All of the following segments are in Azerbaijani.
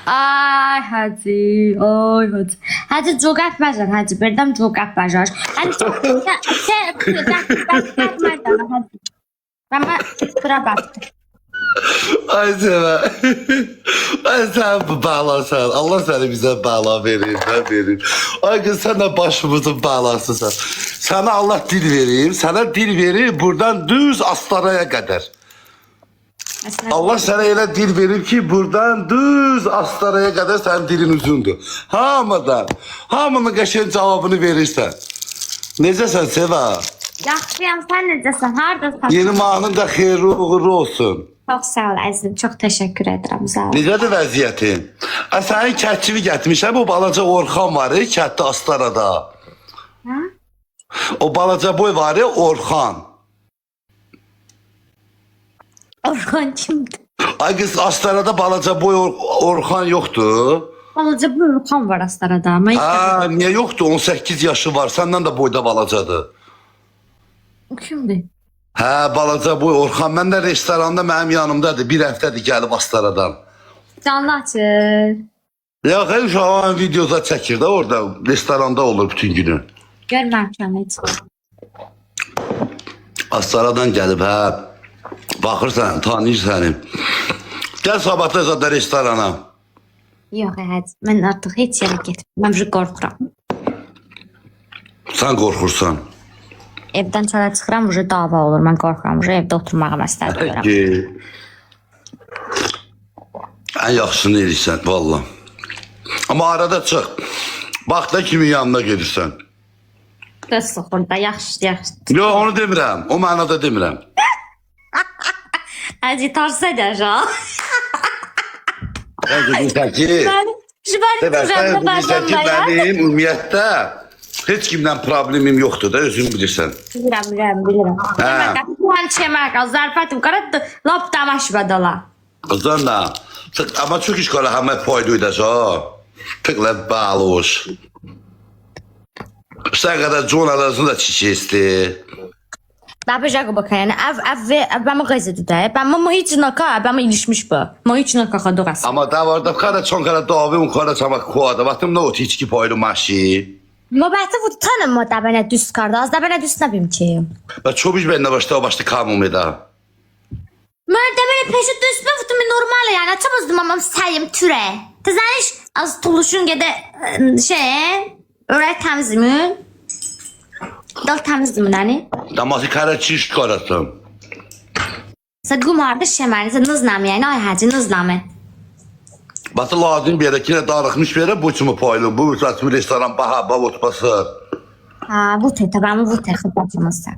Ay hacı, ay hacı. Hacı coğraf bacar, hacı. Birden coğraf bacar. Hacı ben bura bastım. Ay Seva. Ay sen bağlasan. Allah seni bize bağla verir, ben verir. Ay kız sen de başımızın bağlasısan. Sana Allah dil vereyim. Sana dil verir buradan düz Astaraya kadar. Allah sana elə dil verir ki buradan düz Astaraya kadar senin dilin uzundur. Hamının qəşəng cavabını verirsən. Necəsən Seva? Yaxşıyam, sen necəsən? Haradasan? Yeni mahnın da xeyirli uğurlu olsun. Çok sağ ol əzizim, çok teşekkür ederim, sağ ol. Necədir vəziyyətin? Sənin kətçivi gətirmişəm, bu balaca Orxan var, kətdə Astarada. Ha? O balaca boy var, Orxan. Orhan kimdir? Ay qız, Astarada balaca boy Orxan yoxdur. Balaca bir Orhan var Astarada ama Ha, niyə yoxdur? 18 yaşı var, səndən də boyda balacadır. o kimdir? Hə, balaca boy Orxan. Mən də restoranda mənim yanımdadır, bir həftədir gəlib Astaradan. Canlı açır. Ya xeyr, uşağın videoda çəkir də orada, restoranda olur bütün günü. Görməmişəm heç. Astaradan gəlib, hə. Baxırsan, tanıyır səni. Gəl sabahda zaten restorana. Yox, həcə. Mən artıq heç yerə getməm. Mən bir qorxuram. Sən qorxursan. Evdən çara çıxıram, vıcı dava olur. Mən qorxuram, vıcı evdə oturmağa məsləhət görürəm. Peki. Ən yaxşısını edirsən, valla. Amma arada çıx. Bax da kimin yanına gedirsən. Göz soxur da, yaxşı, yaxşı. Yox, onu demirəm. O mənada demirəm. Həcə, tarsa edəcəm. Sən gedirsən ki, Jibari duracağım da sən ki, mənim ümumiyyətdə heç kimdən problemim yoxdur da, özün bilirsən. Bilirəm. Hə. Mən çemək, az zarfatim qaradı, lap damaş badala. Kızdan da. Ama çok iş kola hamle poyduydu so. Tıkla bağlımış. Sen kadar John arasında çiçeğisti. Babacak bak yani ev ben gazetede de ben ama hiç naka ben ilişmiş bu. Ma hiç naka kadar. Ama da var da kadar çok kadar davi un kadar çamak kuada. Baktım ne o tiçki poydu maşi. Ma bahte bu tanım da bana düz kardı. Az da bana düz ne bileyim ki. Ve çok iş bende başta kamum da. Mərdə belə peşə düşmə fıtımı normal yani açamazdım ama sayım türe. Tezaniş az tuluşun gede öyle temizmi. Dal temizmi yani. Daması kara çiş karasın. Sen gumarda şemani sen nızlam yani ay hacı nızlamı. Batı lazım bir yere kine darıkmış bir yere bu çumu poylu. Bu saçma restoran baha bavutması. Ha bu te tamam bu te xidmətimiz.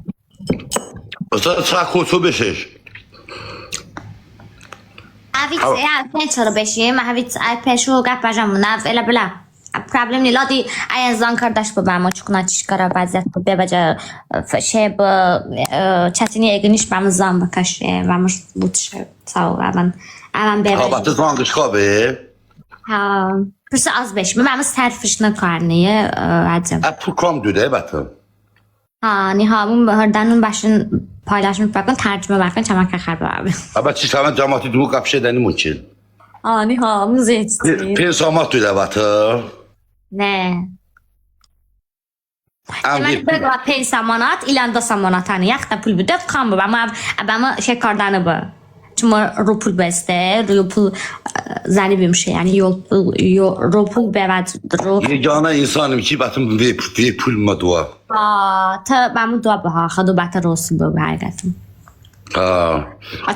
Mesela çay koçu beşiş. Avit ya pençara beşiyim. Avit ay peşo qəpəcəm buna elə belə. Problem değil. Ladi ayazdan qardaş bu mənim uçquna çıxara vəziyyət bu bəbəcə bu çətini geniş mənim zam bakaş mənim bu sağ ol mən bəbəcə. Ha batı zan qışqa be. Ha pırsı az beş mi mənim sərfişinə qarniyə əcəm. Program düdü batı. Ha nihamın hırdanın başın paylaşmış bakın tercüme bakın çamak kakar abi. Ama çiş hemen cemaati duru kapşe denim için. Ha nihamın zeytini. Pensamat düdü batı. Ne? Demek ki pensamanat ilanda samanat hani yakta pul büdü kan bu ama şey kardanı bu. Çünkü rupul beste, rupul zani bir şey yani rupul bevat. Yegana insanım ki batım ve pul madua. Aa, ta ben bu dua baha, xadu batı rosu bu həqiqətim. Ha.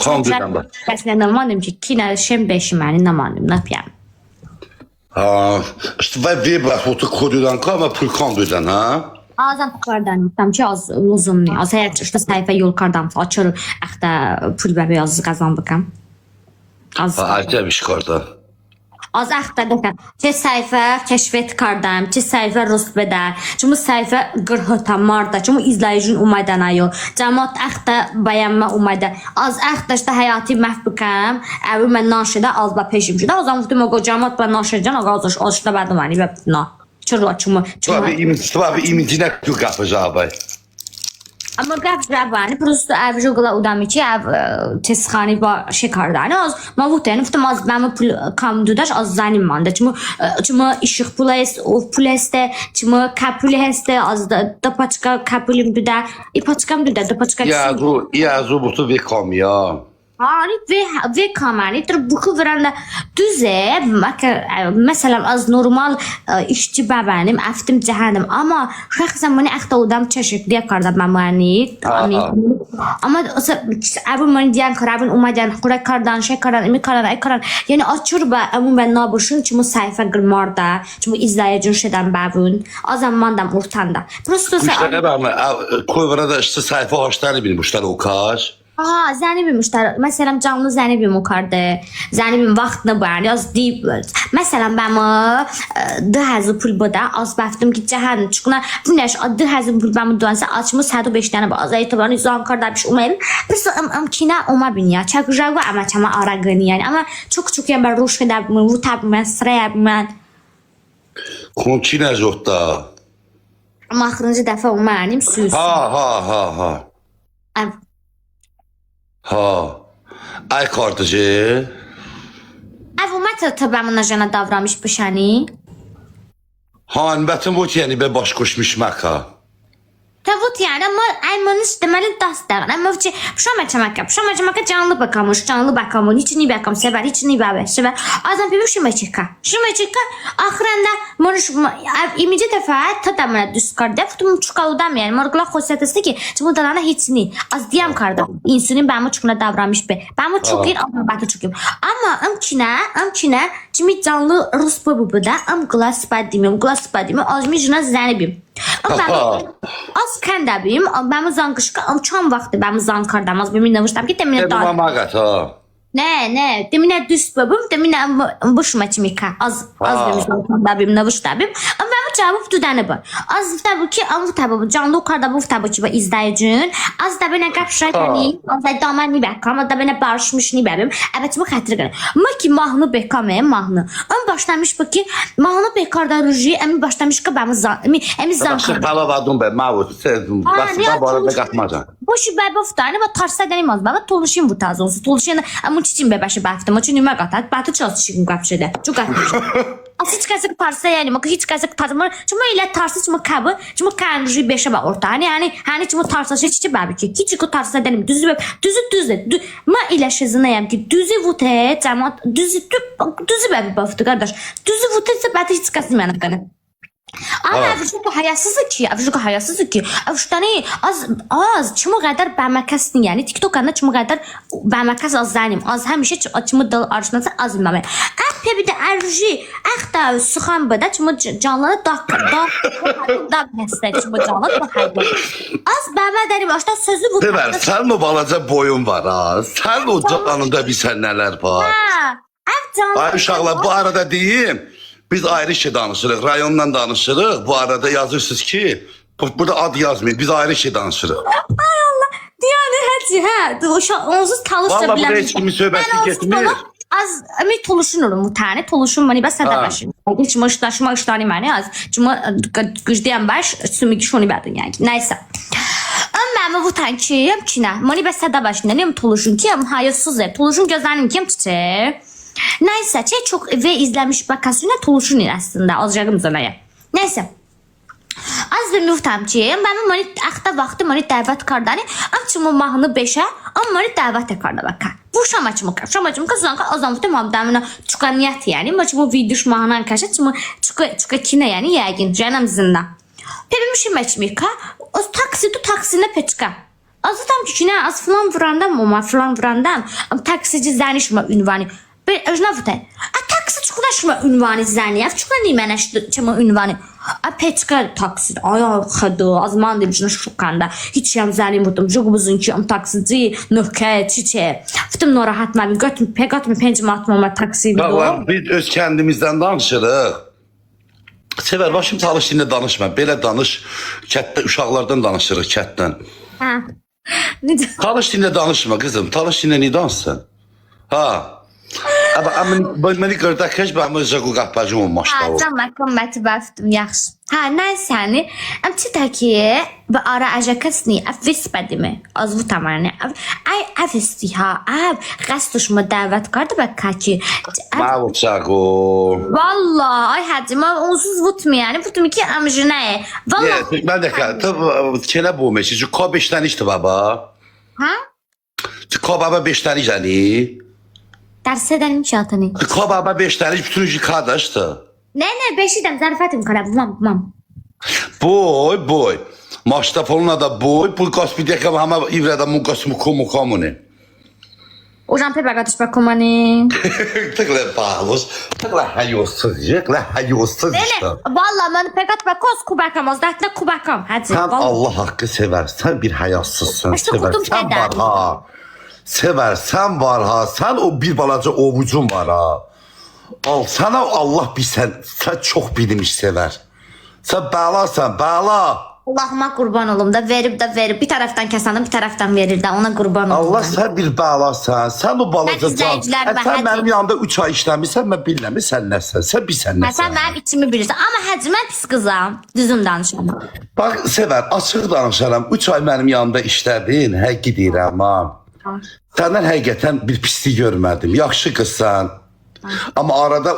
Kan düdüm bat. Bəslə namanım ki, kina şem beşi məni namanım, ne yapayım? Ha. İşte ve bak otu kodudan kal ama pul kan düdün ha. Azam kardan, tam ki az uzun ne? Az hayat işte sayfa yol kardan açır, axta pul bəbə yazı qazan bakam. Az. Acayip iş karda. Az axta da çe sayfa keşfet kardan, çe sayfa rusbeda. Çünkü sayfa qırhıta marda, çünkü izləyicin umaydan ayo. Cəmaat axta bayanma umayda. Az axta işte hayatı məhbukam. Əvi mən naşıda az ba peşimşi da. O zaman tutum o cəmaat ba naşıcan ağaz aşda bədim ani və na. Çırla çımı. Abi imintine tu kapıcı abi. اما قبل جوانی просто ابجوگلا اودامی که تسخانی با شکاردانی از ما بودن گفتم از من پول کم دودش از زنیم مانده چما işıq pulu است o pul است چما کپولی هست از دو پاچکا کپولیم دوده ای پاچکام دوده دو پاچکا Yazı butu bir kamya. hani ve kamani tır buku verende düze mesela az normal işçi benim eftim cehennem ama şahsen bana akta odam çeşitli karda memani ama abi bana diyen karabın umadan kura kardan şey kardan imi kardan ay kardan yani açır ba ama ben nabuşun çünkü sayfa gırmarda çünkü izleyicin şeyden babun o zamandam ortanda prosto Müşteri ben koyvara işte sayfa hoşlarını bilmişler o kaç. Zəni bilmişlər. Məsələn, canlı zəni bilim okardı. Zəni bilim vaxtını bayar. Az deyib. Məsələn, ben dəhəzi pul bada az bəftim ki, cəhənin çıxına bu nəş dəhəzi pul ben duansa açımı 105 dənə az etibarını izan kardaş umayım. Biz amkina uma binya. Çakıjağı ama çama aragani yani. Ama çok yani ben ruş kadar bu tabi ben sıraya ben. Konçine zotta. Ama axırıncı dəfə umayım süz. Ha. Ha. Ay kartıcı. Əvumət təbəmına jana davranmış bişəni. Ha, əlbəttə bu yəni be baş koşmuş maka. Tavut yani ama aymanız deməli dastar. Ama ki şama canlı bakamış, hiç ni bakam sever, hiç ni baba sever. Azam bir şuma çeka. Axırında monuş imici dəfə tadamına düz kardı. Futum çukalıdam yani. Morgla xüsusiyyəti ki, bu dalana heç ni. Az diyam kardı. İnsülin bəmə çukuna davranmış be. Bəmə çukir, amma batı çukim. Amma amkina kimi canlı Rus babuda am glas padimi, azmi juna zənibim. Az kəndəbim, bəmi zanqışqa, çan vaxtı bəmi zankardam, az bəmi nəvişdəm ki, təminə dar. Nə mağat ha? Ne, təminə düz babım, təminə buşma çimika, az bəmi zankardabim, nəvişdəbim, amma bəmi cavab düdəni bu. Az tabi ki, canlı okarda bu tabi ki, izləyicin, az da bənə qəpşəkəni, az da damar ni bəkam, az da bənə barışmış ni bəbim, əbət bu xətri qənə. Ma ki, mahnı bəkamə, mahnı. Əm başlamış bu ki, mahnı bəkarda ruji, əmi başlamış ki, bəmi zankardam. Baba vadum be, mavut, sezdim, basıda barada qatmacan. Boşu bəbəftani və tarsa dənəm az, bəbə toluşayım bu taz olsun, toluşayım, amma çiçim bəbəşi bəftim, o çünki nümə qatar, bətı çalışışım qəpşədə, çox qəpşədə. Hiç kasık parça yani maka hiç kasık parça çünkü ile tarsa çünkü kabı çünkü kanji 5'e bak orta hani çünkü tarsa hiç babi ki hiç ko tarsa dedim düzü ma ile şezinayım ki düzü vute tamam düzü babi baftu kardeş düzü vute sepeti hiç kasım yani kanı ama avcık hayasızı ki avştani az çimo kadar bəməkəsini yani TikTok'da çimo kadar bəməkəs az zanim az həmişə çimo dal arşınası az bilməm Pe bir de erji axta sıxan bada çimo canlı da məslək çimo canlı da hayvan az bəmə dəri başda sözü bu Dever sen mi balaca boyun var ha sen o canında bir sen neler var Ay uşaqlar bu arada diyeyim biz ayrı şey danışırıq, rayondan danışırıq. Bu arada yazırsınız ki, burada ad yazmayın, biz ayrı şey danışırıq. Ay Allah, yani onsuz talışca biləməm. Valla burada heç kimi söhbəti getmir. Az mi toluşunurum bu tane, toluşum bani bəs sada başım. Hiç maşlaşma iştani məni az. Cuma gücdəyəm baş, sümüki şunu bədin yani. Neyse. Amma bu tane ki, məni bəs sada başında, neyim toluşum ki, hayırsız toluşum gözlərim kim çiçe. Neyse, çok ve izlenmiş bakasına tuluşun aslında alacağım zamaya. Neyse. Az bir müftamçıyım. Ben məni axta vaxtı məni dəvət kardani. Amçımı mahnı 5'e, amma məni dəvət karda baka. Bu şamacımı kazanka azamıtı mamdamına çıkaniyat yani. Maçımı videoş mahnı kaşa çıka kine yani yəgin canım zinda. Pebimişim meçmika. O taksine peçka. Az tam ki ne az falan vurandam. Taksici zanişma ünvani. Öjnavte. A taksi çıklaşma ünvanı zaniye. Çıkla nimeneşti çama ünvanı. A peçka taksi. Ay xadı. Azman demişim şukanda. Hiç yam zanim butum. Jugubuzun ki taksici nöke çiçe. Fıtım narahat mabim. Götüm pencime atmama taksi. Biz öz kendimizden danışırıq. Sever başım talış dinlə danışma. Belə danış. Kətdə uşaqlardan danışırıq kətdən. Ha. Talış dinlə danışma kızım. Talış dinlə niyə danışsın? Ha. Ama beni gördük hiç ben müzik qapacım olmuşdu. Tamam, kombəti bəftim, yaxşı. Ha, nəysə, ci taki ara ajakasni vespədimi azvutamani avestiha qastış mı dəvət qardı və kaki Mavçago. Valla ay hacı ma onsuz vutmayani vutmi ki amjinə valla Ben de kene bu meşi. Şu ko 5 tane işte baba. ha Ko baba 5 tane yani. dərs edən inşaatını Ko baba 5 tane bütün işi kardeşti. nə beşidən zərfətim qara mam Boy. Maçta poluna da boy. Bu kaspidek ama ivrada mu kasmu komu komuni. Ужам пебагатыш бакумани. Tıkla bağlos. Tıkla hayosuz. Tıkla hayosuz işte. Valla mən pegat bakos kubakam ozdakla kubakam. Hadi. Sen Allah hakkı seversen bir hayasızsın. İşte kudum Seversen pedal. var ha. Seversen var ha. Sen o bir balaca ovucun var ha. Al sana Allah bir sen çok bilmiş sever. Sen bağlarsan bağla. Allah'ıma kurban olum da verib bir taraftan kəsanı bir taraftan verir də ona kurban olum. Allah sen bir bağlarsan. Sen o balaca Ben izleyiciler, ben Sen hadi. benim yanımda 3 ay işlemişsen ben bilmem sen nesin. Sen bir sen nesin. Sən mənim içimi bilirsən. Amma həcə mən pis qızam. Düzün danışım. Bak sever açıq danışaram. 3 ay benim yanımda işlədin. Həqiqi deyirəm ha. Səndən həqiqətən bir pislik görmədim. Yaxşı qızsan. Ama arada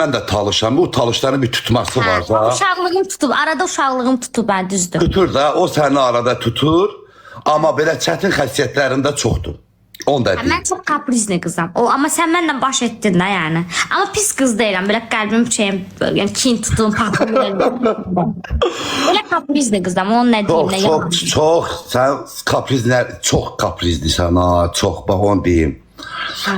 mən də talışam. O talışların bir tutması var da. Uşaqlığım tutub, arada uşaqlığım tutub mən düzdür. Tutur da, o səni arada tutur. Amma belə çətin xəssiyyətlərində çoxdur. Onu da deyim. Mən çox kaprizli qızam. Amma sən mənlə baş etdin də yəni. Amma pis qız deyiləm. Belə qəlbim şeyim, yəni kin tutum, paxım. Belə kaprizli qızam. Onun nə deyim, nə yalan. Çox. Sən kaprizlər, çox kaprizlisən ha. Çox, bax onu deyim.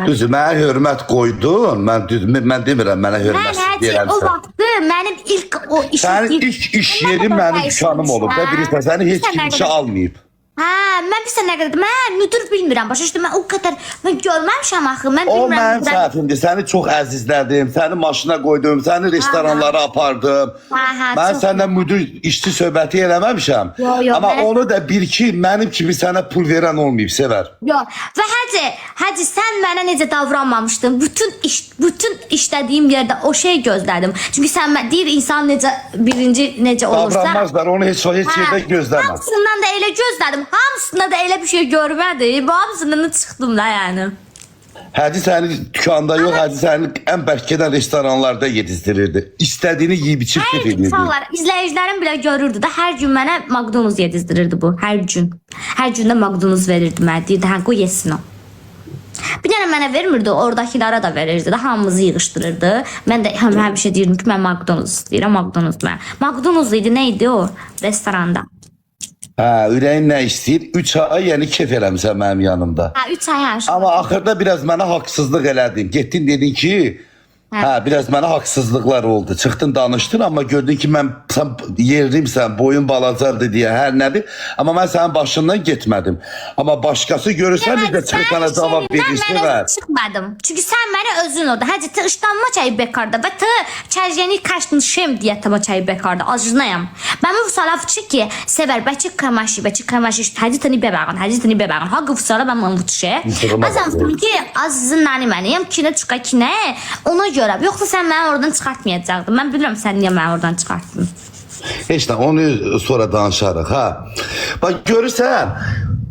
Düzdür, mənə hörmət qoydun. Mən demirəm, mənə hörmətsiz O deyirəmsən. vaxtı mənim ilk o işim. Sənin ilk iş yerin mənim dükkanım olub. Da bilirsən, səni heç kim işə almayıb. Ha, mən bir sənə qədər, mən müdür bilmirəm. Başa düşdün, mən o qədər, mən görməmişəm axı, mən O bilmirəm. mənim səhvimdir. Səni çox əzizlədim. Səni maşına qoydum. Səni restoranlara apardım. Ha, Mən çox- səndən müdür işçi söhbəti eləməmişəm. Yo, Amma mən- onu da bil ki, mənim kimi sənə pul verən olmayıb, sevər. Yox. Və Hacı sən mənə necə davranmamışdın? Bütün işlədiyim yerdə o şey gözlədim. Çünki sən deyir insan necə olursa, Davranmazlar, onu heç yerdə gözləmə. hamısından da elə gözlədim. Hamısında da elə bir şey görmədim. Bu hamısından da çıxdım da yəni. Hədi səni dükanda yox, Hədi səni ən bərk gedən restoranlarda yedizdirirdi. İstədiyini yeyib içib Hər gün gedirdi. insanlar, izləyicilərim belə görürdü də hər gün mənə McDonald's yedizdirirdi bu. Hər gün. Hər gün də McDonald's verirdi mənə. Deyirdi, hə qoy yesin o. Bir dənə mənə vermirdi, oradakilara da verirdi. Hamımızı yığışdırırdı. Mən də həmişə deyirdim ki, mən McDonald's istəyirəm, McDonald's mən. McDonald's idi, nə idi o restoranda? Hə, ürəyin nə istəyir? 3 ay yəni kef eləmisən mənim yanımda. Hə, 3 ay hər şey. Amma axırda biraz mənə haqsızlıq elədin. Getdin dedin ki, biraz mənə haqsızlıqlar oldu. Çıxdın danışdın, amma gördün ki, sən yerlimsən, boyun balacadır deyə hər nədir. Amma mən sənin başından getmədim. Amma başqası görürsən necə çıxıb sənə cavab verirsə Mən ver. özüm çıxmadım. Çünki sən mənə özün orada. Həcə tı işdanma çayı bekarda və tı çərjəni kaçtın şem deyə taba çayı bekarda. Acınayam. Ben bu salavçı ki sever bəcik kamaşı həcə təni bebəğin, həcə təni bebəğin. Haqqı fısala ben bunu tutuşe. Azam ki azızın nani məniyəm, kinə çıqa kinə. Ona görə. Yoxsa sən məni oradan çıxartmayacaqdın. Mən bilirəm sən niyə məni oradan çıxartdın. Heç nə, onu sonra danışarıq, ha. Bax, görürsən,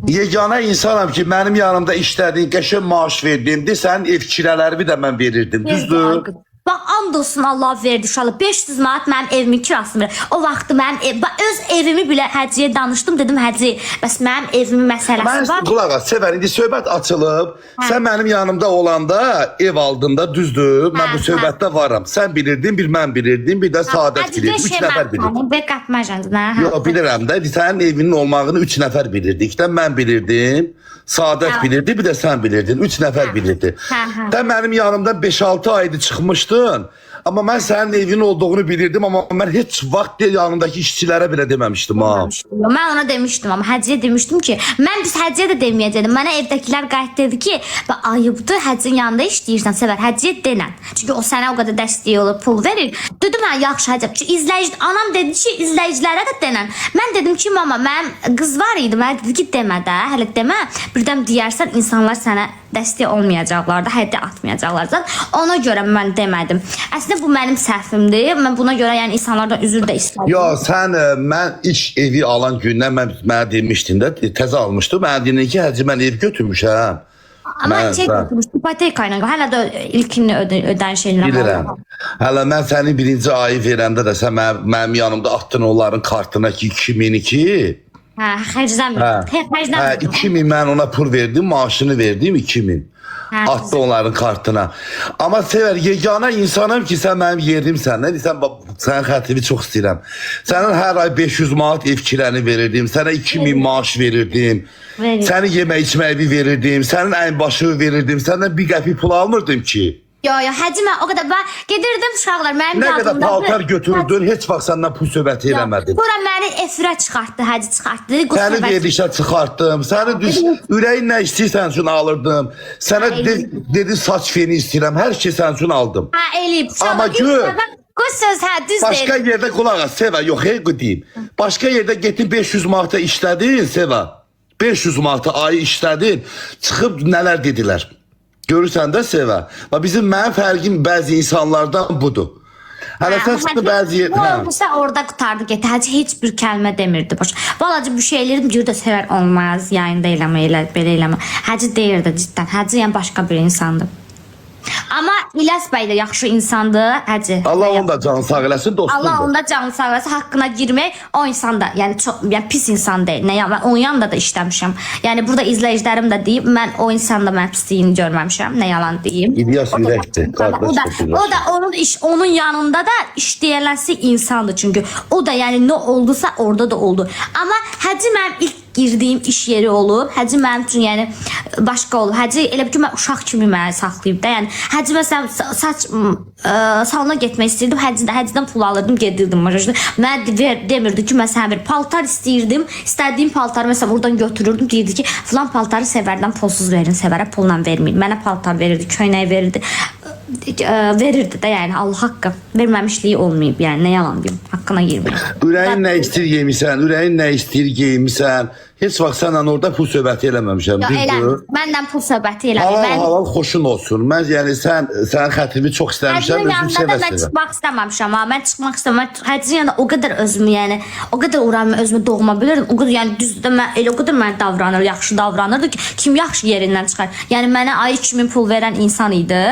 yeganə insanam ki, mənim yanımda işlədiyin, qəşəng maaş verdimdi, sənin ev kirələrimi də mən verirdim, düzdür? Bax, and olsun Allah verdi uşalı. 500 manat mənim evimin kirasını verir. O vaxtı mənim öz evimi bilə Həciyə danışdım. Dedim Həci, bəs mənim evimin məsələsi var. Qulaq as, Sevər, indi söhbət açılıb. Sən mənim yanımda olanda, ev aldığında, düzdür? Mən bu söhbətdə varam. Sən bilirdin, bir mən bilirdim, bir də Saadət bilirdi. 3 nəfər bilirdi. Bə qatmayacaksın. Yox, bilirəm də. Sənin evinin olmağını 3 nəfər bilirdi. İlkdən mən bilirdim. Saadət bilirdi, bir də sən bilirdin. 3 nəfər bilirdi. Sən mənim yanımda 5-6 aydı çıxmışdın. Amma mən sənin evinin olduğunu bilirdim, amma mən heç vaxt yanındakı işçilərə belə deməmişdim. Mən ona demişdim, amma Həciyə demişdim ki, mən biz Həciyə də deməyəcəkdim. Mənə evdəkilər qayıt dedi ki, ayıbdır, Həcinin yanında işləyirsən, Sevər, Həciyə denən. Çünki o sənə o qədər dəstək olur, pul verir. Dedim, Oldu mən yaxşı həcəb. Çünki izləyici anam dedi ki, izləyicilərə də denən. Mən dedim ki, mama, mənim qız var idi. Mənə dedi ki, demə də, hələ demə. Birdən deyərsən insanlar sənə dəstək olmayacaqlar da, həddi atmayacaqlar da. Ona görə mən demədim. Əslində bu mənim səhvimdir. Mən buna görə yəni insanlardan üzr də istədim. Ya sən mən iş evi alan gündən mənə demişdin də, təzə almışdım. Mənə dedin ki, həcə mən ev götürmüşəm. Amma şey götürmüşdüm, ipoteka ilə. Hələ də ilkini ödən şeylər. Bilirəm. Hələ mən sənin birinci ayı verəndə də sən mənim yanımda atdın onların kartına ki 2002. Hə, xərcləmirdim. Hə, 2000 mən ona pul verdim, maaşını verdim 2000. Attı onların kartına. Amma Sevər, yeganə insanım ki, sən mənim yerimsən. Nə deyirsən, sənin xətrini çox istəyirəm. Sənin hər ay 500 manat ev kirəni verirdim, sənə 2000 maaş verirdim. Sənin yemək içməyi verirdim, sənin əynbaşı verirdim, səndən bir qəpik pul almırdım ki. Yo, həcimə o qədər mən gedirdim uşaqlar mənim nə qədər paltar götürürdün, heç vaxt səndən pul söhbəti eləmədim. Bura məni efirə çıxartdı, həcə çıxartdı. Səni verilişə çıxartdım, səni ürəyin nə istəyirsən üçün alırdım. Sənə dedi saç feni istəyirəm, hər şey sənin üçün aldım. Hə, eləyib. Amma gör, söz, hə, düz deyil. başqa yerdə qulaq as, Seva, yox, deyim. Başqa yerdə getdin 500 manata işlədin, Seva. 500 manata ayı işlədin, çıxıb nələr dedilər. Görürsən də Seva. Bizim mənim fərqim bəzi insanlardan budur. Hələ sən çıxdı bəzi yer. Olmuşsa orada qutardı getdi. Həcə heç bir kəlmə demirdi. Balacı bu şeyləri deyir də Sevər olmaz. Yayında eləmə, belə eləmə. Həcə deyirdi ciddən. Həcə yəni başqa bir insandır. Amma İlyas bəy də yaxşı insandır, həcə. Allah onu da canı sağ eləsin, dostumdur. Allah onu da canı sağ eləsin, haqqına girmək o insan da, yəni çox, yəni pis insan deyil. Nə yəni mən onun yanında da işləmişəm. Yəni burada izləyicilərim də deyib, mən o insanda mən pisliyini görməmişəm, nə yalan deyim. İlyas ürəkdir. O da onun yanında da işləyələsi insandır çünki. O da yəni nə oldusa orada da oldu. Amma həcə mənim ilk girdiyim iş yeri olub. Həcə mənim üçün yəni başqa olub. Həcə elə bir ki mən uşaq kimi məni saxlayıb da. Yəni həcə məsələn saç salona getmək istəyirdim. Həcədən pul alırdım, gedirdim. Mənə demirdi ki, mən sənə bir paltar istəyirdim. İstədiyim paltarı məsələn buradan götürürdüm. Deyirdi ki, filan paltarı Sevərdən pulsuz verin, Sevərə pulla verməyin. Mənə paltar verirdi, köynək verirdi. Verirdi də yəni Allah haqqı. Verməmişliyi olmayıb yəni nə yalan deyim. Haqqına girməyim. Ürəyin nə istəyir yemisən, ürəyin nə istəyir geymisən. Heç vaxt sənlə orada pul söhbəti eləməmişəm. Məndən pul söhbəti eləmir. Halal xoşun olsun. Mən yəni sənin xətrini çox istəmişəm. Mən çıxmaq istəməmişəm. Mən çıxmaq istəmirəm. Həcə yəni o qədər özümü yəni o qədər uğramı özümü doğma bilirdim. O qədər yəni düzdür mən elə o qədər mən davranır, yaxşı davranırdı ki, kim yaxşı yerindən çıxar. Yəni mənə ay 2000 pul verən insan idi.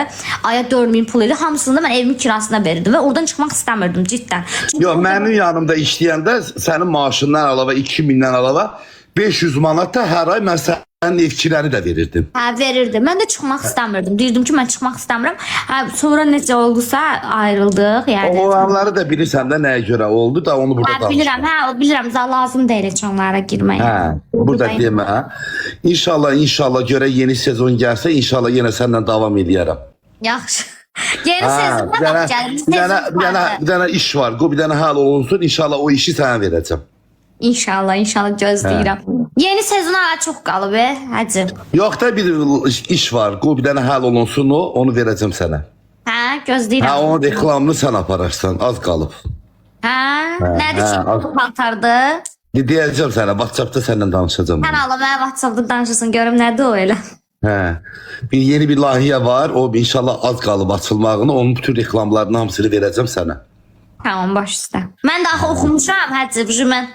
Aya 4000 pul idi. Hamısını da mən evimin kirasına verirdim və oradan çıxmaq istəmirdim ciddən. Yox, mənim yanımda işləyəndə sənin maaşından əlavə 2000-dən əlavə 500 manat da hər ay mən sənin evçiləri də verirdim. Hə, verirdim. Mən də çıxmaq istəmirdim. Deyirdim ki, mən çıxmaq istəmirəm. Hə, sonra necə oldusa ayrıldıq. Yəni. Olanları da bilirsən də nəyə görə oldu da onu burada danışdım. Bilirəm, hə, bilirəm. Lazım deyil heç onlara girmək. Hə, burada demə. İnşallah görə yeni sezon gəlsə, inşallah yenə səndən davam edərəm. Yaxşı. Yeni sezonda da gəlir. Bir dənə iş var. Bir dənə həll olunsun. İnşallah o işi sənə verəcəm. İnşallah gözləyirəm. Yeni sezona çox qalıb, həcə. Yox da bir iş var. Bir dənə həll olunsun onu verəcəm sənə. Hə, gözləyirəm. Hə, onun reklamını sən apararsan, az qalıb. Hə, nədir ki, paltardı? Deyəcəm sənə, WhatsAppda səndən danışacağım. Sən Allah, mənə WhatsAppda danışırsın, görüm nədir o elə. Hə, yeni bir layihə var, o inşallah az qalıb açılmağını, onun bütün reklamlarını hamısını verəcəm sənə. Tamam, baş üstə. Mən də axı oxumuşam, həcə, mən...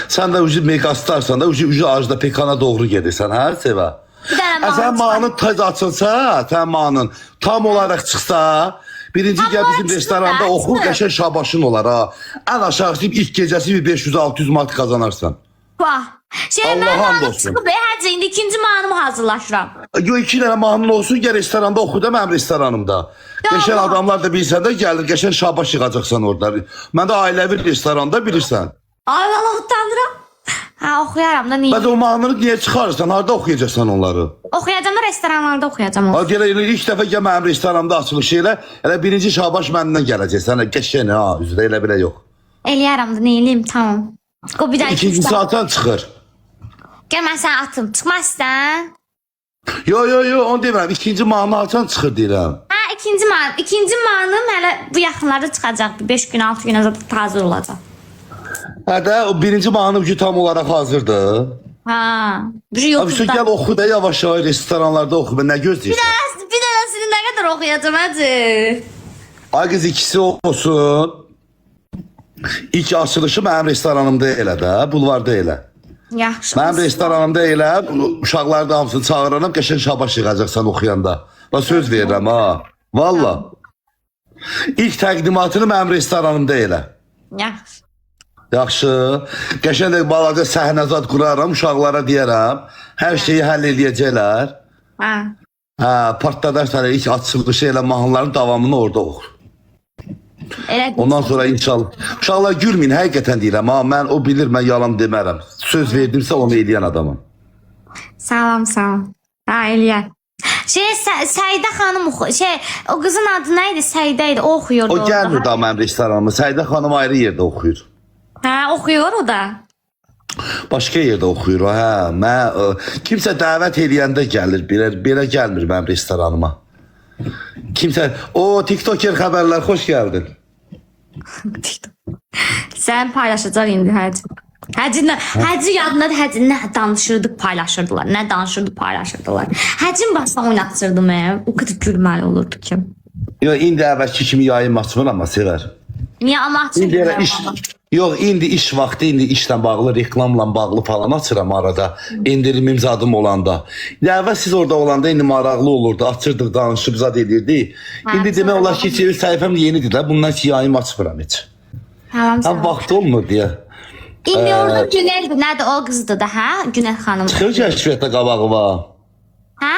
Sən də megastarsan da, ajda pekana doğru gedirsən, hə, Seva? Sən mağanın tez açılsa, sən mağanın tam olaraq çıxsa, birinci gəl bizim restoranda oxu, qəşəng şabaşın olar, ha. Ən aşağısı ilk gecəsi 500-600 manat qazanarsan. Vah, mən mağanım çıxıb, həcə, indi ikinci mağanımı hazırlaşıram. Yox, 2 dənə mağanın olsun, gəl restoranda oxu da mənim restoranımda. Qəşəng adamlar da bilsən də, gəlir, qəşəng şabaş yığacaqsan orada. Mən də ailəvi restoranda bilirsən. Ay Allah utandıram. Ha, oxuyaram da niyə? Bəs o mahnını niyə çıxarırsan? Harada oxuyacaqsan onları? Oxuyacam da restoranlarda oxuyacam. Ha, ilk dəfə gəl mənim restoranımda açılış elə. Elə birinci Şabaş məndən gələcək. Sənə qəşəng, ha, üzrə elə belə yox. Eləyərəm da, nə eləyim, tamam. İkinci saatdan çıxır. Gəl mən səni atım, çıxmaq istəyən. Yo, onu demirəm. İkinci mahnı açan çıxır deyirəm. Ha, ikinci mahnım hələ bu yaxınlarda çıxacaq. 5 gün, 6 günə zaten hazır olacaq. Hə də o birinci mahnım ki tam olarak hazırdır. Ha, bu şey Abi şu YouTube'da. gel oku da yavaş yavaş restoranlarda oku. Ben ne gözləyirsən? Bir dənəsini nə qədər oxuyacam hacı? Ay kız ikisi olsun. İlk açılışı mənim restoranımda elə də, bulvarda elə. Yaxşı. Mənim restoranımda elə, uşaqları da hamısını çağıraram, qəşəng şabaş yığacaqsan oxuyanda. Ben söz verirəm ha. Valla. İlk təqdimatını mənim restoranımda elə. Yaxşı. Yaxşı. Qəşəng də balaca səhnəzad quraram, uşaqlara deyərəm. Hər şeyi həll eləyəcəklər. Ha. Hə, partladarsan ilk açılışı elə mahnıların davamını orada oxu. Elə Ondan sonra inşallah. Uşaqlar gülməyin, həqiqətən deyirəm. Ha, mən o bilir, mən yalan demərəm. Söz verdimsə onu eləyən adamım. Salam. Ha, Eliyar. Səidə xanım o qızın adı nə idi? Səidə idi. O oxuyurdu O orada. gəlmir daha mənim restoranıma. Səidə xanım ayrı yerdə oxuyur. Hə, oxuyur o da. Başqa yerdə oxuyur o. Hə, mən kimsə dəvət eləyəndə gəlir. Belə gəlmir mənim restoranıma. Kimsə o TikToker xəbərlər xoş gəldin. Sən paylaşacaq indi Hacı. Hacı yadındadır, Hacı nə danışırdıq paylaşırdılar. Nə danışırdı paylaşırdılar. Hacın başına oynatırdım o qədər gülməli olurdu ki. Yox, indi əvvəlki kimi yayım açmır amma sevər. Niyə amma İndi elə açırdım? yox, indi iş vaxtı, indi işlə bağlı, reklamla bağlı falan açıram arada. İndirimim zadım olanda. İndi əvvəl siz orada olanda indi maraqlı olurdu. Açırdıq, danışıb zad edirdik. İndi demək olar ki, səhifəm yenidir də. Bundan ki yayım açmıram heç. Tamam. Həm vaxt olmur deyə. İndi orada Güneldir. Nədir o qızdır da, hə? Günel xanım. Çıxır kəşfiyyatda qabağıma. Hə?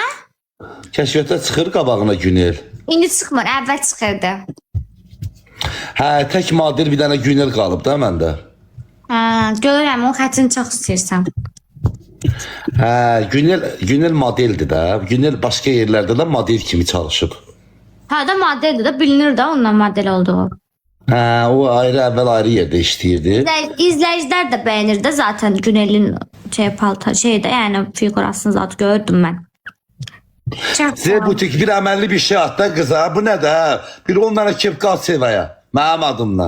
Kəşfiyyatda çıxır qabağına Günel. İndi çıxmır, əvvəl çıxırdı. Hə, tək madil bir dənə Günel qalıb da məndə. Hə, görürəm, o xətini çox istəyirsən. Hə, Günel modeldir də. Günel başqa yerlərdə də model kimi çalışıb. Hə də modeldir də, bilinir də ondan model olduğu. Hə, o əvvəl ayrı yerdə işləyirdi. İzləyicilər də bəyənir də zaten Günelin şeydə, yəni figurasını zaten gördüm mən. Size butik bir əməlli bir şey at da qıza. Bu nə də? Bir onlara kepka at sevaya. Mənim adımla.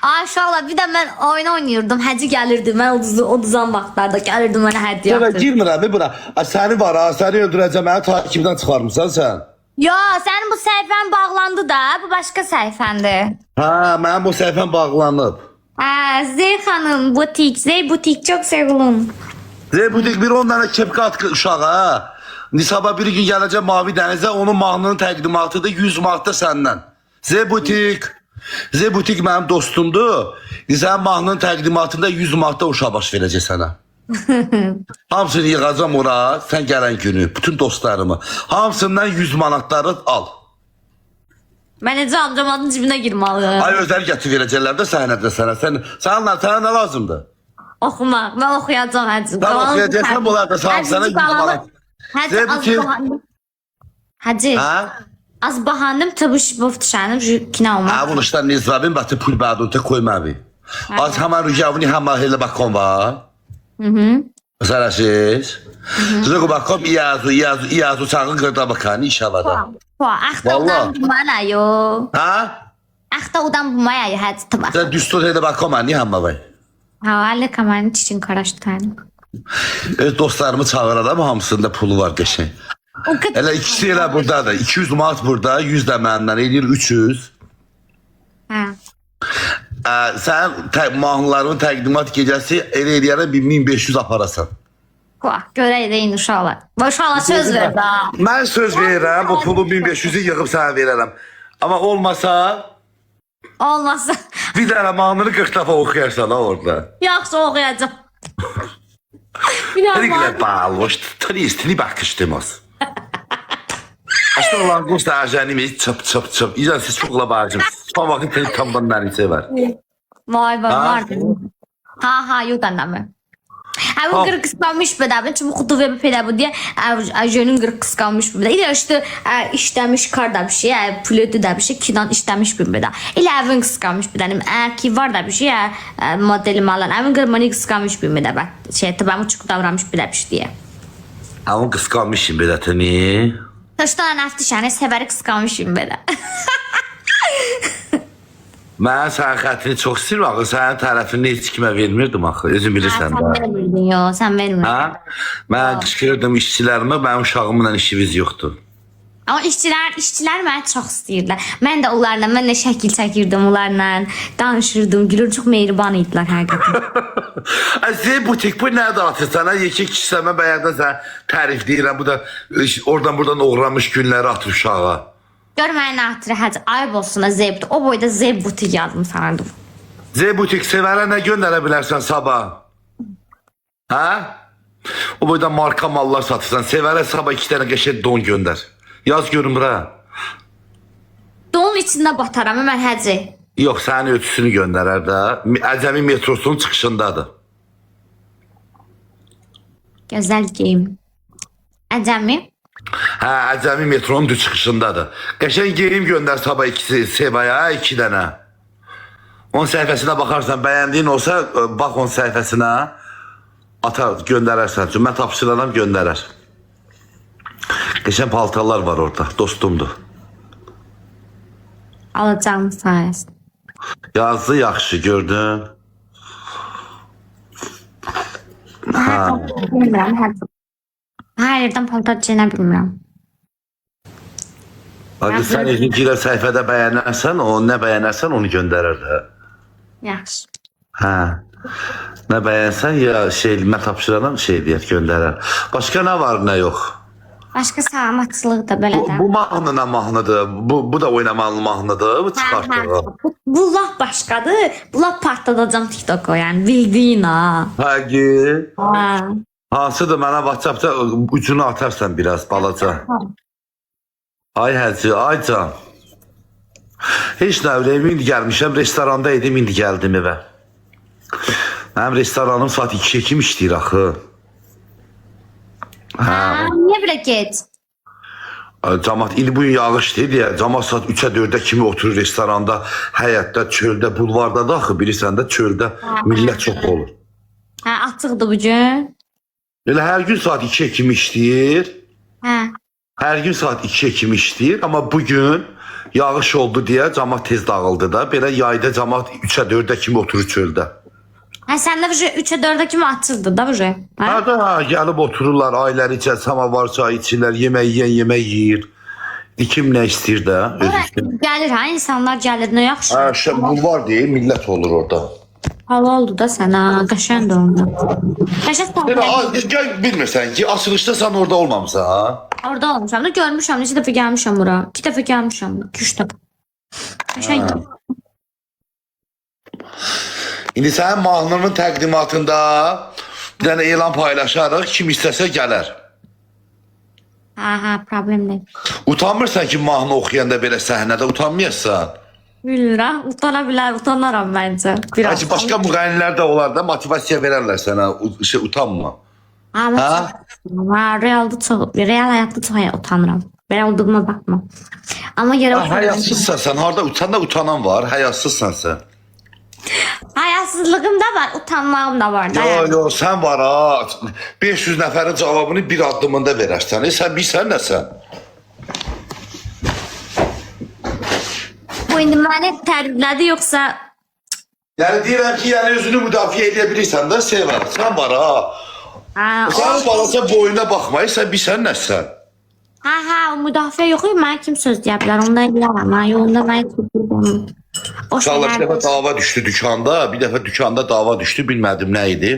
Ay uşaqlar, bir də mən oyun oynayırdım. Həcə gəlirdi. Mən uduzan vaxtlarda gəlirdi mənə hədiyyə Sonra atırdı. girmirəm bura. Səni var ha, səni öldürəcəm. Məni takibdən çıxarmısan sən. Yo, sənin bu səhifən bağlandı da. Bu başqa səhifəndir. Hə, mənim bu səhifəm bağlanıb. Zey xanım, butik. Zey butik çok seviyorum. Butik bir onlara kepka at uşağa. Nisaba bir gün gələcək Mavi Dənizə, onun mahnının təqdimatıdır 100 martda səndən. Zebutik mənim dostumdur. Sən mahnının təqdimatında 100 martda uşaq baş verəcək sənə. Hamısını yığacam ora, sən gələn günü, bütün dostlarımı. Hamısından 100 manatları al. Ben necə amcamadın cibinə girmalıyım. Ay özəl gətir verəcəklər də səhnədə sənə. Sənə nə lazımdır? Oxumaq. Ben oxuyacağım həcə. Tamam, oxuyacaqsan, bunlar da sağ ol, sənə 100 manat. Həcə az Zebutik. bahandım. Həcə. Hə? Az bahandım tabii bu tuşanım şu kina olmak. Ha, bunu işte nizabim batı pul bağlı koymavi. Az hemen rücavuni hemen hele bakon var. Sarasız. Zıgı bakom iyazu sağın kırda bakan inşallah da. Axta udan bu mənə yo. Ha? Axta udan bu mənə həcə tamam. Sen düstur hele bakon hani hemen var. Havalı kamanın için karıştırdım. Dostlarımı çağıraram hamısında pulu var geçen. Hele ikisi elə burada da 200 manat burada 100 də məndən eləyir 300. Ha. Sən mahnılarımın təqdimat gecəsi elə eləyərəm 1500 aparasan. Görəyəyin uşaqlar. Bu uşaqlar söz ver da. Mən söz verirəm, bu pulu 1500'ü yığıb sənə verərəm. Amma olmasa Olmazsa. bir dənə mahnını 40 dəfə oxuyarsan ha orada. Yaxşı oxuyacağım. Bir daha Рыгля балош, тристли bakıştımız. Aslında langosta ajanimiz çıp çıp çıp. İzan siz çok labacım. Son vakit seni tamdan beni sever. Vay vay Ha? var. Ha yudanamı. Ama gırk kıskanmış bir daha. Çünkü kutu ve bir bu diye. Ajanın gırk kıskanmış bir daha. İle işte işlemiş kar da bir şey. Flötü da bir şey. Kidan işlemiş bir daha. İle evin kıskanmış bir daha. Ki var da bir şey. Modelim alan. Evin gırmanı kıskanmış bir daha. Şey tabi çok davranmış bir şey diye. Ama kıskanmışım bir de tani. Taşdan əftişəni sevəri qısqanmışım belə. Mən sənin xətrini çox istəyirəm axı, sənin tərəfini heç kimə vermirdim axı, özün bilirsən Sən də. vermirdin, yox, sən vermirdin. Hə? Mən qışqırırdım işçilərimə, mənim uşağımla işimiz yoxdur. Amma işçilər məni çox istəyirlər. Mən də onlarla, mən də şəkil çəkirdim onlarla, danışırdım, gülür, çox mehriban idilər həqiqətən. Sən butik bu nədir atırsan? Yekə kişiləmə bəyəndə sən tərif deyirəm, bu da oradan uğramış günləri atır uşağa. Gör mənim atırı həcə, ayıb olsun da Zebdir. O boyda Zeb butik yazdım sanırdım. Z butik sevərə nə göndərə bilərsən sabah? Hə? O boyda marka mallar satırsan, sevərə sabah 2 dənə qəşəng don göndər. Yaz görüm bura. Donun içində bataram mən həcə. Yox, sənin ötüsünü göndərər də. Əcəmi metrosunun çıxışındadır. Gözəl geyim. Əcəmi? Hə, Əcəmi metronun düz çıxışındadır. Qəşəng geyim göndər sabah Sevaya 2 dənə. Onun səhifəsinə baxarsan, bəyəndiyin olsa, bax onun səhifəsinə atar, göndərərsən. Çünki mən tapşıraram, göndərər. Qəşəng paltarlar var orada, dostumdur. Alacağım sayəsində. Yazdı yaxşı, gördün. Bilmirəm, hər yerdən paltar çeynə bilmirəm. Hadi sən özün girər səhifədə bəyənərsən, o nə bəyənərsən onu göndərər də. Yaxşı. Hə. Nə bəyənsən ya mən tapşıraram deyək, göndərər. Başqa nə var, nə yox? Başqa salamatçılıq da belədir. Bu mahnı nə mahnıdır? Bu da oynamalı mahnıdır, bu çıxartdığı. Bu laf başqadır. Bu laf partladacam TikTok-a, yəni bildiyin ha. Həqiqi. Ha. Hansıdır mənə WhatsApp-da ucunu atarsan biraz balaca. Ay Həcci, ay can. Heç nə ürəyim, indi gəlmişəm, restoranda idim, indi gəldim evə. Mənim restoranım saat 2-yə kim işləyir axı? Niyə belə get? Cəmat, indi bugün yağışdır deyə, cəmat saat 3-ə 4-ə kimi oturur restoranda, həyətdə, çöldə, bulvarda da axı, bilirsən də çöldə millət çox olur. Hə, açıqdır bu gün. Elə hər gün saat 2-yə kimi işləyir. Hə. Hər gün saat 2-yə kimi işləyir, amma bugün yağış oldu deyə cəmat tez dağıldı da. Belə yayda cəmat 3-ə 4-ə kimi oturur çöldə. Hə, səndə 3-ə 4-ə kimi açıqdır da bu şey. Hə da gəlib otururlar, ailəri içər, samavar çay içirlər, yemək yeyən yemək yeyir. Kim nə istəyir də. Gəlir ha, insanlar gəlir, nə yaxşı. Hə, bulvar deyil, millət olur orada. Hava oldu da sənə, qəşəngdir onda. Qəşəng bilmirsən ki, açılışda sən orada olmamısan, ha? Orada olmuşam da, görmüşəm, neçə dəfə gəlmişəm bura. 2 dəfə gəlmişəm, 2-3 dəfə. Qəşəngdir. İndi sənin mahnının təqdimatında bir dənə elan paylaşarıq, kim istəsə gələr. Hə, problem deyil. Utanmırsan ki, mahnı oxuyanda belə səhnədə utanmayasın? Bilirəm, utana bilər, utanaram məncə. Biraz. Başqa müğənnilər də olar da motivasiya verərlər sənə, utanma. Real həyatda çox utanıram. Belə olduğuma baxma. Amma görə həyasızsan sən, harda utanan var, həyasızsan sən. Həyasızlığım da var, utanmağım da var da. Yox, sən var ha. 500 nəfərin cavabını bir addımında verərsən. Sən bilsən nəsən? Bu indi məni təriflədi yoxsa... Yəni deyirəm ki, özünü müdafiə edə bilirsən də sevər. Sən var ha. Sən balaca boyuna baxmayı, sən bilsən nəsən? Hə, o müdafiə yox, mənə kim söz deyə bilər, onda eləyərəm. Yolunda mənə tutulduğum. Uşaqlar bir dəfə dava düşdü dükanda, bir dəfə dükanda dava düşdü, bilmədim nə idi.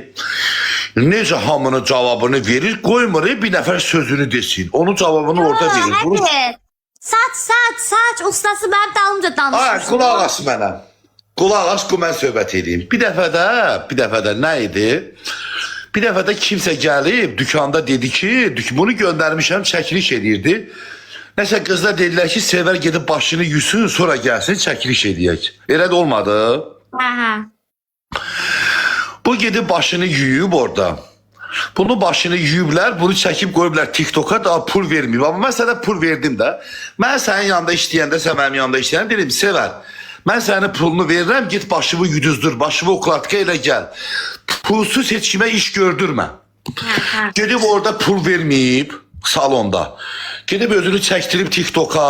Necə hamının cavabını verir, qoymur, bir nəfər sözünü desin. Onun cavabını orada verir. Saç, ustası mənim dalımca danışır. Qulaq as mənə. Qulaq as, mən söhbət edeyim. Bir dəfə də nə idi? Bir dəfə də kimsə gəlib dükanda dedi ki, bunu göndərmişəm, çəkiliş edirdi. Nəsə qızlar dedilər ki, Sevər gedib başını yusun, sonra gəlsin, çəkiliş edəyək. Elə də olmadı. Hə. Bu gedib başını yuyub orada. Bunu başını yuyublar, bunu çəkib qoyublar TikTok'a, daha pul verməyib. Amma mən sənə pul verdim də. Mən sənin yanında işləyəndə, sən mənim yanında işləyəndə dedim, Sevər, mən sənin pulunu verirəm, git başımı yüdüzdür, başımı okulatka ilə gəl. Pulsuz heç kimə iş gördürmə. Gedib orada pul verməyib salonda. Gedib özünü çəkdirib TikToka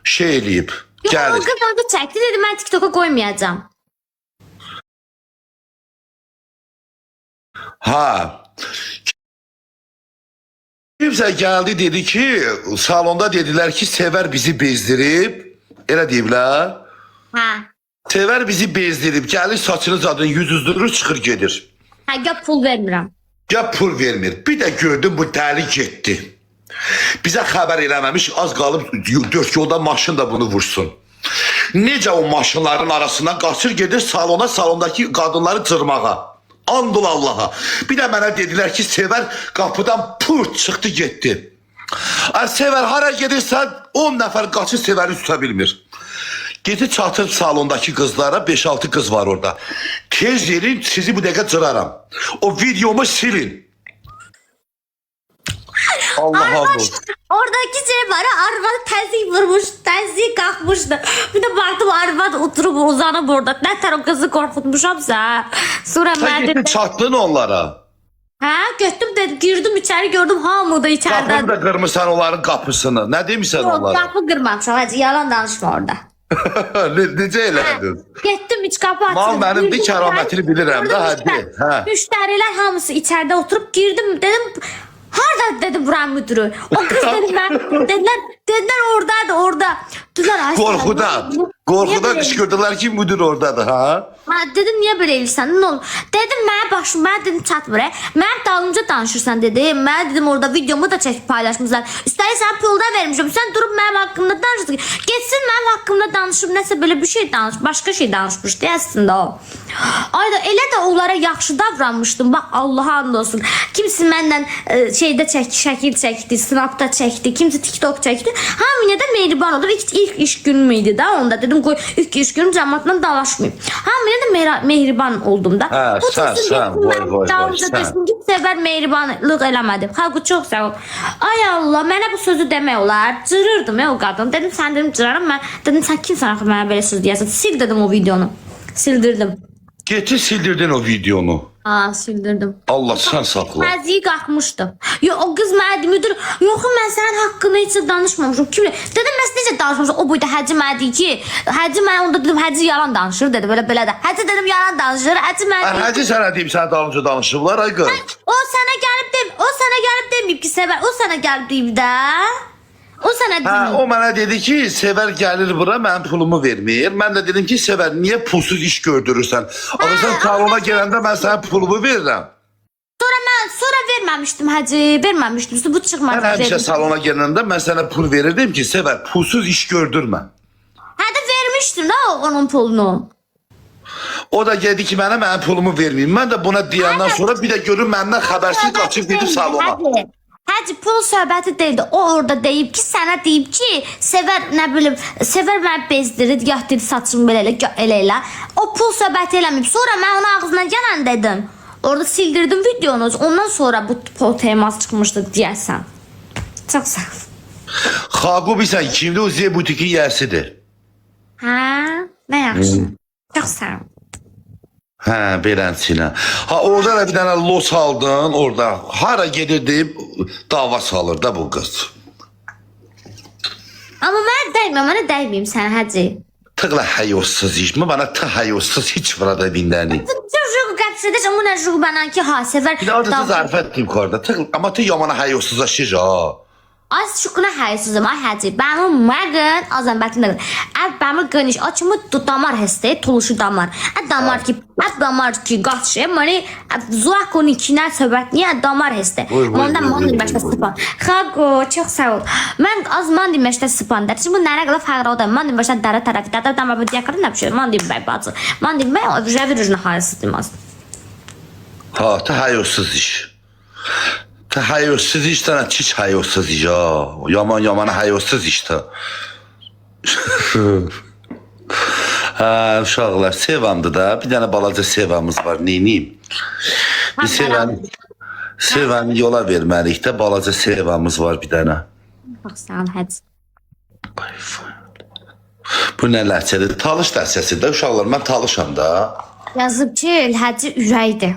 şey eləyib. Yox, o Gəlir. qız orada çəkdi, dedi mən TikToka qoymayacağam. Ha. Kimsə gəldi dedi ki, salonda dedilər ki, Sevər bizi bezdirib. Elə deyiblər. Hə. Sevər bizi bezdirib. Gəlir saçını zadını yüz üzdürür, çıxır gedir. Hə, gəl pul vermirəm. Ya pul vermir. Bir də gördüm bu dəli getdi. Bizə xəbər eləməmiş, az qalıb dörd yolda maşın da bunu vursun. Necə o maşınların arasından qaçır gedir salona, salondakı qadınları cırmağa. Andul Allaha. Bir də mənə dedilər ki, Sevər qapıdan pırt çıxdı getdi. Ay Sevər hara gedirsən 10 nəfər qaçır Sevəri tuta bilmir. Gedi çatır salondakı qızlara, 5-6 qız var orada. Tez yerin, sizi bu dəqiqə cıraram. O videomu silin. Allah Allah. Oradaki şey var ya, arvad təzik vurmuş, təzik qalxmışdı. Bir də baxdım arvad oturub uzanıb orada. Nətər o qızı qorxutmuşamsa. Sonra Sen mən gittin dedim, çatdın onlara. hə, götdüm dedim, girdim içəri gördüm hamı da içəridə. Qapını da qırmısan onların qapısını. Nə demişsən Yox, onlara? qapı qırmamışam, hacı yalan danışma orada. Necə elədin? Getdim iç qapı açdım. Mal mənimdir, Girdim kəramətini içəri. bilirəm də, Orada hadi. Hə. Müştərilər hamısı içəridə oturub girdim dedim. Harda dedim buranın müdürü. O kız dedim ben. Dediler oradadır orada. Dediler, ay, Qorxudan. niye Qorxudan böyle- qışqırdılar ki, müdür oradadır, ha? Ha, dedim niye böyle elirsən? Ne olur? Dedim mənə başım, mən dedim çatmır. Mənim dalımca danışırsan dedim. Mən dedim orada videomu da çəkib paylaşmışlar. Üstəlik sən pul da vermişəm. Sən durub mənim haqqımda danışırsan. Getsin mənim haqqımda danışıb nəsə belə bir şey danış, başqa şey danışmışdı əslində o. Ay da elə də onlara yaxşı davranmışdım. Bax Allaha and olsun. Kimisi məndən şeydə şəkil çəkdi, Snapda çəkdi, kimisi TikTok çəkdi. Hamıya da mehriban oldu. İlk iş günüm idi da onda dedim qoy ilk iş günüm cəmaatla dalaşmayayım. Hamıya da mehriban oldum da. Hə, sən, voy, sən. Sevər mehribanlıq eləmədim. Xalqı çox sağ ol. Ay Allah, mənə bu sözü demək olar. Cırırdım o qadın. Dedim sən dedim cıraram mən. Dedim sən kimsən axı mənə belə söz deyəsən. Sil dedim o videonu. Sildirdim. Getir sildirdin o videonu. Aa, sildirdim. Allah sən saxla. Məziyi qalxmışdı. Yo, o qız mənə müdür, yox mən sənin haqqında heç də danışmamışam. Kim? Dedim mən necə danışmışam? O boyda Hacı mənə deyir ki, Hacı mən onda dedim Hacı yalan danışır dedi belə də. Hacı dedim yalan danışır. Hacı mənə deyir. Hacı sənə deyim, sən dalınca danışıblar, ay qız. O sənə gəlib deməyib ki, Sevər, o sənə gəlib deyib də. O sənə Hə, deyib. o mənə dedi ki, Sevər gəlir bura, mənim pulumu vermir. Mən də dedim ki, Sevər, niyə pulsuz iş gördürürsən? Amma sən salona gələndə mən sənə pulumu verirəm. Sonra verməmişdim Hacı, verməmişdim. Bu çıxmadı. Mən həmişə salona gələndə mən sənə pul verirdim ki, Sevər, pulsuz iş gördürmə. Hə də vermişdim də onun pulunu. O da geldi ki mənə mənim pulumu verməyin. Mən də buna deyəndən sonra bir də görüm məndən xəbərsiz qaçıb gedib salona. Hacı pul söhbəti deyildi. O orada deyib ki, sənə deyib ki, Sevər nə bilim, Sevər məni bezdirir, gah dedi saçımı belə elə. O pul söhbəti eləməyib. Sonra mən onun ağzına gələn dedim. Orada sildirdim videonu. Ondan sonra bu teması çıxmışdı deyəsən. Çox sağ ol. Xaqu bilsən kimdir? O Z butikin yəsidir. Hə, nə yaxşı. Çox sağ ol. Hə, beləsinə. Ha, orada da bir dənə los aldın, orada. Hara gedir deyib dava salır da bu qız. Amma mənə dəyməyim sənə Hacı. Tıqla hayosuz iş mi? Bana hayosuz hiç burada bindəni. Jogo qəbsədə amma nə jogo bana ki ha Sevər. Bir də orada zarfət deyim korda. Tıqla, ama tı yamana hayosuzlaşır ha. Az şukuna hayasızım ay Hacı. Bəmi məqın azam bətin. Bəmi qaniş açımı damar heste, tuluşu damar. Damar ki, damar ki qaçı. Məni zuakon ikinə söhbət niyə damar heste. Ondan mandi məşdə sıpan. Xaqo, çox sağ ol. Mən az mandi məşdə sıpan. Şimdi nərə qala fəqra oda. Mandi məşdə dara tərəfi. Dara damar bu diyakırın nə bir Mandi bəy bacı. Mandi bəy rəvirujna hayasızım az. Ha, tı hayosuz iş. Tı hayosuz iş tane çiç hayosuz iş ha. Yaman hayosuz iş tı. Ha, uşaqlar sevamdı da. Bir dənə balaca sevamız var. Neyniyim? Bir sevəni yola verməliyik də. Balaca sevamız var bir dənə. Çox sağ ol Hacı. Bu nə ləhcədir? Talış ləhcəsidir də uşaqlar. Mən talışam da. Yazıb ki, Hacı ürəkdir.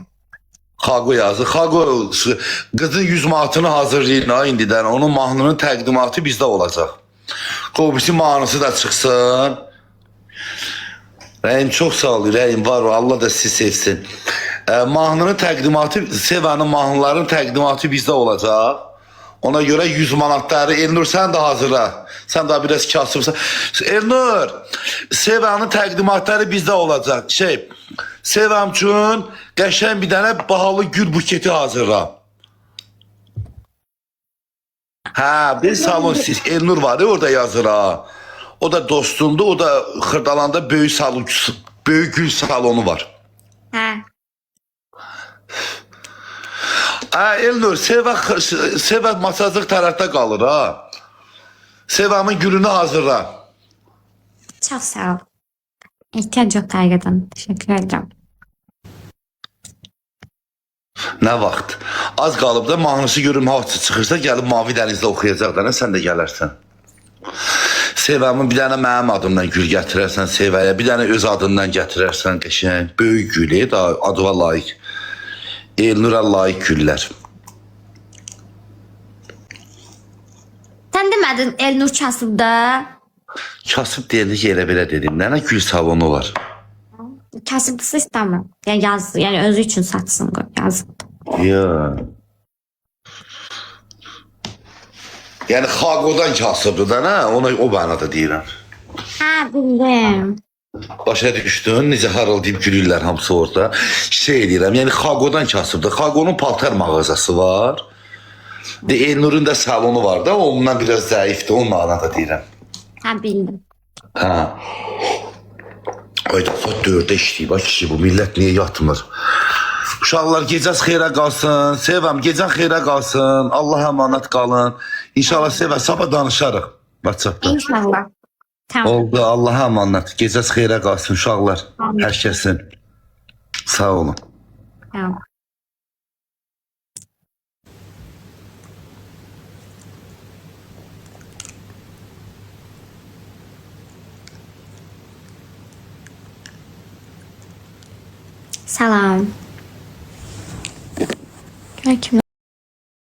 Xaqo yazdı. Xaqo qızın 100 manatını hazırlayın ha indidən. Onun mahnının təqdimatı bizdə olacaq. Qobisi mahnısı da çıxsın. Rəyim çox sağ ol, Rəyim var o, Allah da sizi sevsin. Mahnının təqdimatı, Sevənin mahnıların təqdimatı bizdə olacaq. Ona görə 100 manatları Elnur sən də hazırla. Sən daha biraz kasıbsan. Elnur, Sevənin təqdimatları bizdə olacaq. Sevəm üçün qəşəng bir dənə bahalı gül buketi hazırla. Hə, bir salon siz Elnur var ya orada yazır ha. O da dostumdur, o da Xırdalanda böyük salon, böyük gül salonu var. Hə. Elnur, Sevə masajlıq tərəfdə qalır ha. Sevəmin gülünü hazırla. Çox sağ ol. Ehtiyac yox həqiqətən. Təşəkkür edirəm. Nə vaxt? Az qalıb da mahnısı görüm haçı çıxırsa gəlib Mavi Dənizdə oxuyacaqlar. Sən də gələrsən. Sevəmin bir dənə mənim adımdan gül gətirərsən Sevəyə. Bir dənə öz adından gətirərsən qəşəng. Böyük gül, adıva layiq. Elnura layiq güllər. Sən demədin Elnur kasıbda? Kasıb deyəndə ki, elə belə dedim. Nənə gül salonu var. Kasıbdısı istəmirəm. Yəni yaz, yəni özü üçün satsın qoy, yazın. Ya. Yəni Xaqodan kasıbdır da, nə? Ona o mənada deyirəm. Hə, bildim. Başa düşdün, necə harıldayıb gülürlər hamısı orada. Deyirəm, yəni Xaqodan kasıbdır. Xaqonun paltar mağazası var. Elnurun da salonu var da, ondan biraz zəifdir, onun mənada deyirəm. Hə, bildim. Hə. Ayda saat 4-də işləyib, ay kişi, bu millət niyə yatmır? Uşaqlar gecəz xeyrə qalsın, Sevəm gecən xeyrə qalsın, Allah əmanət qalın. İnşallah Sevəm, sabah danışarıq WhatsAppda. İnşallah. Tamam. Oldu, Allah'a əmanət. Gecəz xeyrə qalsın uşaqlar, hər kəsin. Sağ olun. Tamam. Salam. Gör kimlər